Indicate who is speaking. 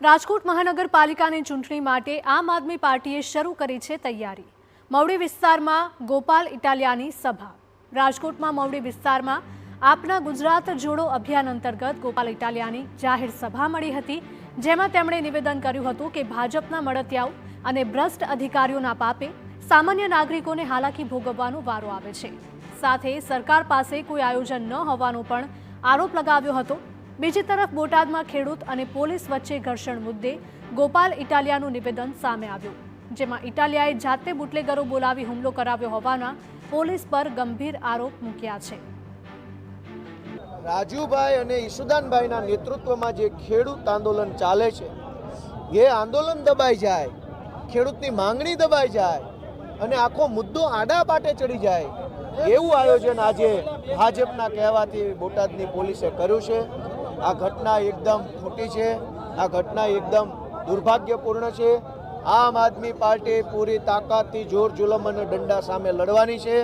Speaker 1: રાજકોટ મહાનગરપાલિકાની ચૂંટણી માટે આમ આદમી પાર્ટીએ શરૂ કરી છે તૈયારી। મવડી વિસ્તારમાં ગોપાલ ઇટાલિયાની સભા। રાજકોટમાં મવડી વિસ્તારમાં આપના ગુજરાત જોડો અભિયાન અંતર્ગત ગોપાલ ઇટાલિયાની જાહેર સભા મળી હતી, જેમાં તેમણે નિવેદન કર્યું હતું કે ભાજપના મળતિયાઓ અને ભ્રષ્ટ અધિકારીઓના પાપે સામાન્ય નાગરિકોને હાલાકી ભોગવવાનો વારો આવે છે। સાથે સરકાર પાસે કોઈ આયોજન ન હોવાનો પણ આરોપ લગાવ્યો હતો। બીજી તરફ બોટાદમાં ખેડૂત અને પોલીસ વચ્ચે ઘર્ષણ મુદ્દે ગોપાલ ઇટાલિયાનું નિવેદન સામે આવ્યું, જેમાં ઇટાલિયાએ જાતે બુટલેગરો બોલાવી હુમલો કરાવ્યો હોવાના પોલીસ પર ગંભીર આરોપ મૂક્યા છે।
Speaker 2: રાજુભાઈ અને ઈશુદાનભાઈના નેતૃત્વમાં જે ખેડૂત આંદોલન ચાલે છે, એ આંદોલન દબાઈ જાય, ખેડૂતની માંગણી દબાઈ જાય અને આખો મુદ્દો આડા પાટે ચડી જાય, એવું આયોજન આજે ભાજપના કહેવાથી બોટાદની પોલીસે કર્યું છે। આ ઘટના એકદમ ખોટી છે, આ ઘટના એકદમ દુર્ભાગ્યપૂર્ણ છે। આમ આદમી પાર્ટી પૂરી તાકાતથી જોર જુલમ અને દંડા સામે લડવાની છે।